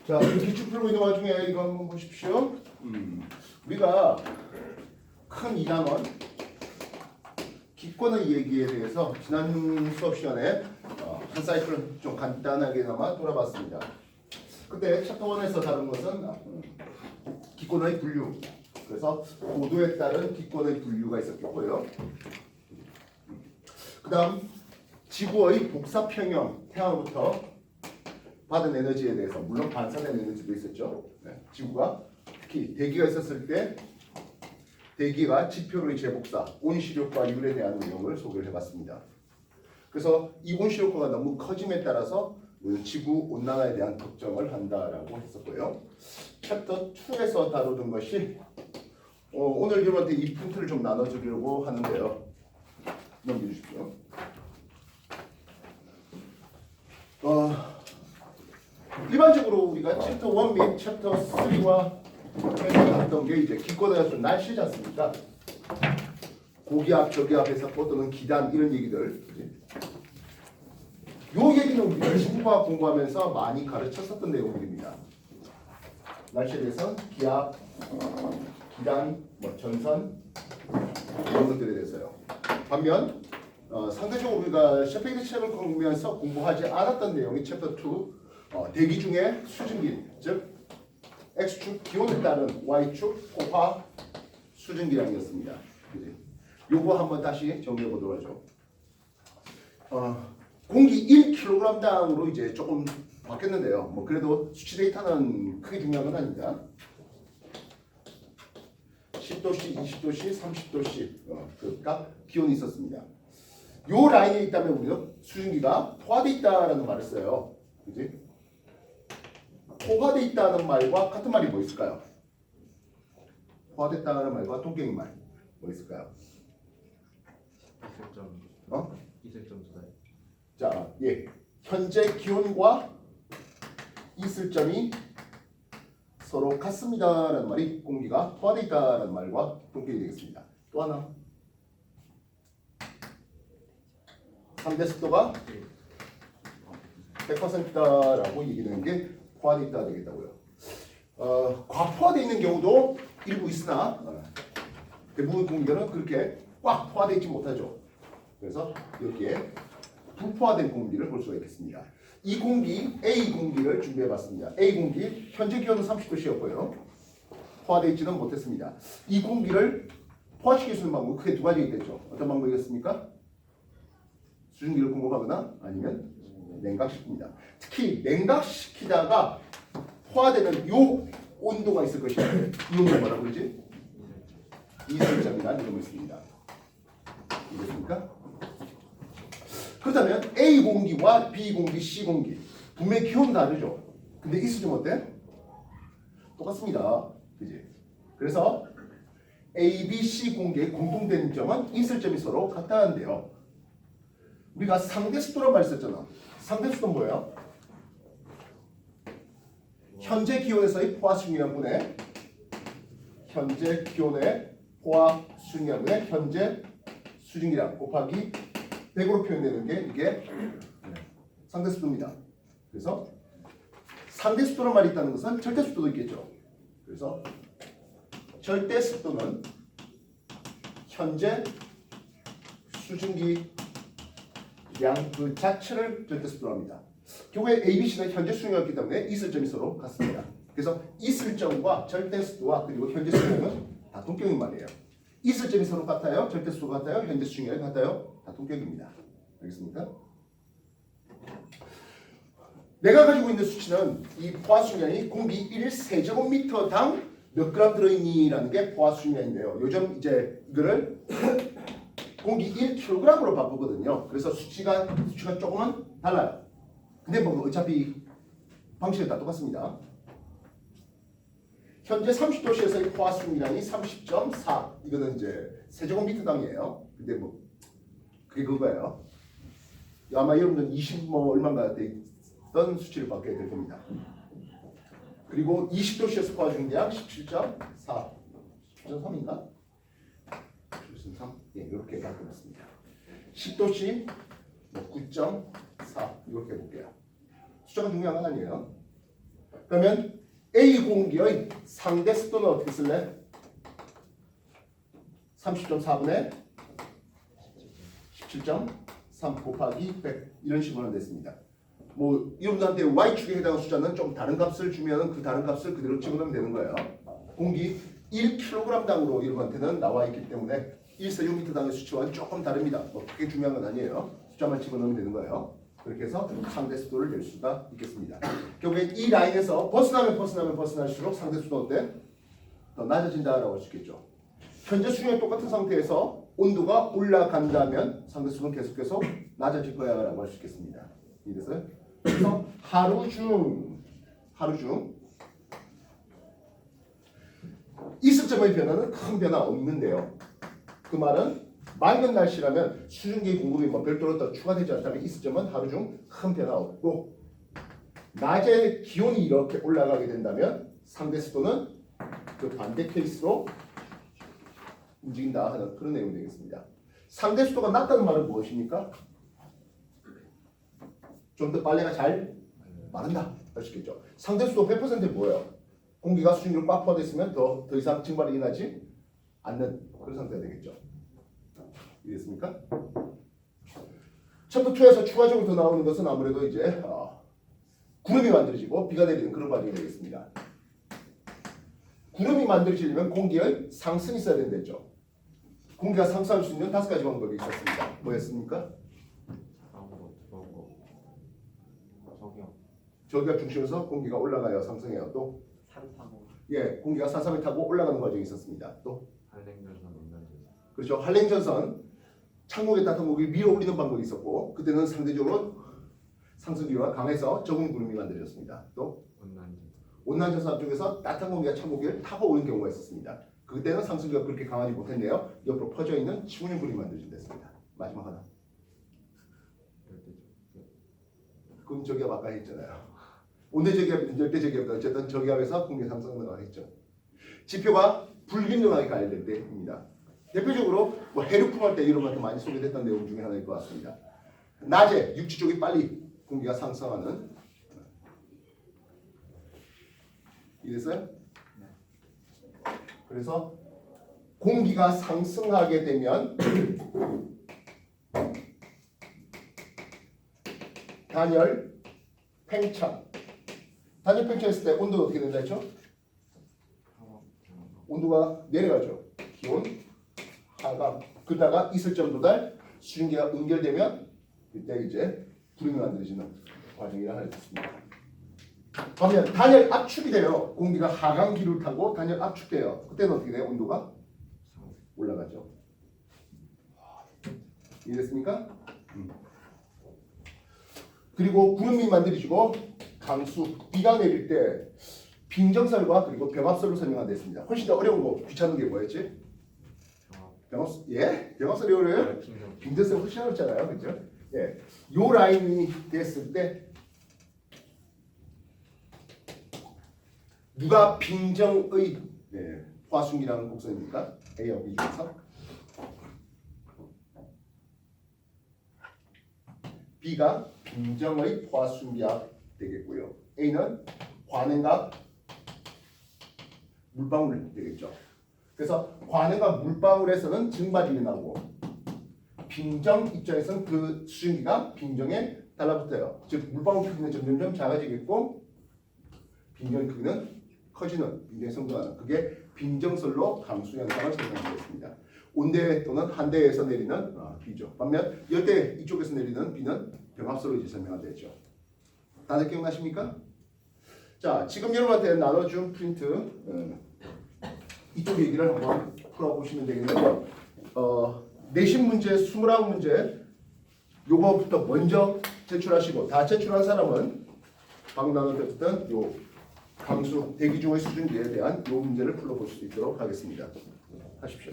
자, 기출 풀고 있는 와중에 이거 한번 보십시오. 우리가 큰 2단원 기권의 얘기에 대해서 지난 수업 시간에 한 사이클 좀 간단하게나마 돌아봤습니다. 그때 챕터 1에서 다룬 것은 기권의 분류, 그래서 고도에 따른 기권의 분류가 있었겠고요. 그 다음 지구의 복사평형, 태양으로부터 받은 에너지에 대해서, 물론 반사된 에너지도 있었죠. 네. 지구가 특히 대기가 있었을 때 대기가 지표로의 재복사, 온실효과율에 대한 내용을 소개를 해봤습니다. 그래서 이 온실효과가 너무 커짐에 따라서 지구 온난화에 대한 걱정을 한다라고 했었고요. 챕터 2에서 다루던 것이 오늘 여러분한테 이 푼트를 좀 나눠주려고 하는데요. 넘겨주십시오. 일반적으로 우리가 챕터 1 및 챕터 3와 했던 게 이제 기권의 어떤 날씨지 않습니까? 고기압, 저기압에서 뻗는 기단 이런 얘기들. 요 얘기는 우리가 지구과학 공부하면서 많이 가르쳤었던 내용들입니다. 날씨에 대해서 기압, 기단, 전선 이런 것들에 대해서요. 반면 상대적으로 우리가 셰페이드 책을 공부하면서 공부하지 않았던 내용이 챕터 2 대기 중에 수증기, 즉 X축 기온에 따른 Y축 포화 수증기량이었습니다. 요거 한번 다시 정리해 보도록 하죠. 공기 1kg당으로 이제 조금 바뀌었는데요. 뭐 그래도 수치 데이터는 크게 중요한 건 아닙니다. 10도씨, 20도씨, 30도씨 그러니까 기온이 있었습니다. 요 라인에 있다면 우리가 수증기가 포화되어 있다라는 말을 써요. 그지? 포화되어 있다는 말과 같은 말이 뭐 있을까요? 포화됐다는 말과 동격인 말 뭐 있을까요? 이슬점 조사요. 자, 예, 현재 기온과 이슬점이 서로 같습니다라는 말이 공기가 포화되어 있다는 말과 동격이 되겠습니다. 또 하나, 3대 습도가 100%다라고 얘기되는 게 포화되어 있다 되겠다고요. 과포화되어 있는 경우도 일부 있으나 대부분 공기는 그렇게 꽉 포화되어 있지 못하죠. 그래서 여기에 부포화된 공기를 볼 수가 있겠습니다. 이 공기, A 공기를 준비해봤습니다. A 공기, 현재 기온은 30도씨였고요. 포화되어 있지는 못했습니다. 이 공기를 포화시킬 수 있는 방법은 크게 두 가지 있겠죠. 어떤 방법이겠습니까? 수증기를 공급하거나 아니면 냉각시킵니다. 특히 냉각시키다가 포화되는 요 온도가 있을 것이다. 이 온도가 뭐라고 그러지? 이슬점이라는 이름을 씁니다. 이해됐습니까? 그렇다면 A 공기와 B 공기, C 공기 분명히 기온 다르죠. 근데 이슬점 어때? 똑같습니다. 그지? 그래서 A, B, C 공기의 공통된 점은 이슬점이 서로 같다는데요. 우리가 상대 습도란 말 썼잖아. 상대 습도는 뭐예요? 현재 기온에서의 포화 수증기량분의 현재 기온의 포화 수증기량분의 현재 수증기량 곱하기 100으로 표현되는 게 이게 상대 습도입니다. 그래서 상대 습도란 말이 있다는 것은 절대 습도도 있겠죠. 그래서 절대 습도는 현재 수증기 양 그 자체를 절대 습도로 합니다. 결국에 A, B, C는 현재 수증기였기 때문에 이슬점이 서로 같습니다. 그래서 이슬점과 절대 습도와 그리고 현재 수증기는 다 동격인 말이에요. 이슬점이 서로 같아요. 절대 습도가 같아요. 현재 수증기가 같아요. 다 동격입니다. 알겠습니까? 내가 가지고 있는 수치는 이 포화 수증량이 공기 1세제곱미터당 몇 그램 들어있니라는 게 포화 수증량인데요. 요즘 이제 이거를 공기 1kg으로 바꾸거든요. 그래서 수치가 조금은 달라요. 근데 뭐 어차피 방식은 다 똑같습니다. 현재 30도씨에서의 포화 수증량이 30.4. 이거는 이제 세제곱미터당이에요. 근데 뭐 그게 그거예요. 아마 여러분은 20 뭐 얼마인가 돼 있던 수치를 받게 될 겁니다. 그리고 20도씨에서 포화 수증량 17.4. 17.3인가? 3. 예, 이렇게 바꿔놨습니다. 10도씨 9.4 이렇게 해볼게요. 숫자가 중요한 건 아니에요. 그러면 A 공기의 상대 습도는 어떻게 쓸래? 30.4분의 17.3 곱하기 100 이런 식으로 하면 됐습니다. 뭐 여러분들한테 y축에 해당하는 숫자는 좀 다른 값을 주면 그 다른 값을 그대로 집어넣으면 되는 거예요. 공기 1kg당으로 여러분한테는 나와 있기 때문에 1세제곱미터당의 수치와는 조금 다릅니다. 뭐 그게 중요한 건 아니에요. 숫자만 집어넣으면 되는 거예요. 그렇게 해서 상대 수도를 낼 수가 있겠습니다. 결국엔 이 라인에서 벗어날수록 상대 수도 어때? 더 낮아진다라고 할 수 있겠죠. 현재 수준이 똑같은 상태에서 온도가 올라간다면 상대 수도는 계속해서 낮아질 거야라고 할 수 있겠습니다. 이래서요. 그래서 하루 중 이습점의 변화는 큰 변화 없는데요. 그 말은 맑은 날씨라면 수증기 공급이 뭐 별도로 더 추가되지 않다면 이습점은 하루 중 큰 변화 없고, 낮에 기온이 이렇게 올라가게 된다면 상대 습도는 그 반대 케이스로 움직인다 하는 그런 내용이 되겠습니다. 상대 습도가 낮다는 말은 무엇입니까? 좀 더 빨래가 잘 마른다 할 수 있겠죠. 상대 습도 100%는 뭐예요? 공기가 수증기로 꽉 포함되어 있으면 더 이상 증발이 일어나지 않는 그런 상태가 되겠죠. 이해됐습니까? 챕터 2에서 추가적으로 더 나오는 것은 아무래도 이제 구름이 만들어지고 비가 내리는 그런 과정이 되겠습니다. 구름이 만들어지려면 공기의 상승이 있어야 된댔죠. 공기가 상승할 수 있는 5가지 방법이 있었습니다. 뭐였습니까? 저기가 중심에서 공기가 올라가요. 상승해요. 또 공기가 산삼을 타고 올라가는 과정이 있었습니다. 또 그렇죠. 한랭전선 창문에 닿은 공기 밀어 올리는 방법이 있었고, 그때는 상대적으로 상승기류가 강해서 적은 구름이 만들어졌습니다. 또 온난전선 앞쪽에서 따뜻한 공기가 찬 공기를 타고 오는 경우가 있었습니다. 그때는 상승기가 그렇게 강하지 못했네요. 옆으로 퍼져 있는 추운 구름이 만들어졌습니다. 마지막 하나. 그럼 저기압 아까 했잖아요. 온대저기압이든 열대저기압이든 어쨌든 저기압에서 공기 상승을 했죠. 지표가 불균등하게 가열될 때입니다. 대표적으로 뭐 해류풍 할 때 이런 것도 많이 소개됐던 내용 중에 하나일 것 같습니다. 낮에 육지 쪽이 빨리 공기가 상승하는. 이랬어요? 그래서 공기가 상승하게 되면 단열 팽창. 단열 팽창했을 때 온도가 어떻게 된다 했죠? 온도가 내려가죠. 기온 하강. 그러다가 이슬점 도달 수증기가 응결되면 그때 이제 구름이 만들어지는 과정이라 할 수 있습니다. 반면 단열 압축이 돼요. 공기가 하강 기류를 타고 단열 압축돼요. 그때는 어떻게 돼요? 온도가 올라가죠. 이해됐습니까? 그리고 구름이 만들어지고 강수, 비가 내릴 때 빙정설과 그리고 병합설로 설명하게 됐습니다. 훨씬 더 어려운 거, 귀찮은 게 뭐였지? 병합설, 병합설이 어려워요? 빙정설 훨씬 어렵잖아요, 그죠? 요 라인이 됐을 때 누가 빙정의 화순기라는 곡선입니까? A와 B 중에서 B가 빙정의 화순기압 되겠고요. A는 관행각 물방울 되겠죠. 그래서 관행각 물방울에서는 증발이 일어나고 빙정 입장에서는 그 수증기가 빙정에 달라붙어요. 즉 물방울 크기는 점점점 작아지겠고 빙정의 크기는 커지는 빙정이 성장하는 그게 빙정설로 강수 현상을 설명하겠습니다. 온대 또는 한대에서 내리는 B죠. 반면 열대 이쪽에서 내리는 B는 병합설로 이제 설명이 되죠. 다들 기억나십니까? 자, 지금 여러분한테 나눠준 프린트 이쪽 얘기를 한번 풀어보시면 되겠는데요. 내신 문제 29문제 요거부터 먼저 제출하시고 다 제출한 사람은 방금 나눠드렸던 요 강수 대기 중의 수증기에 대한 요 문제를 풀어볼 수 있도록 하겠습니다. 하십시오.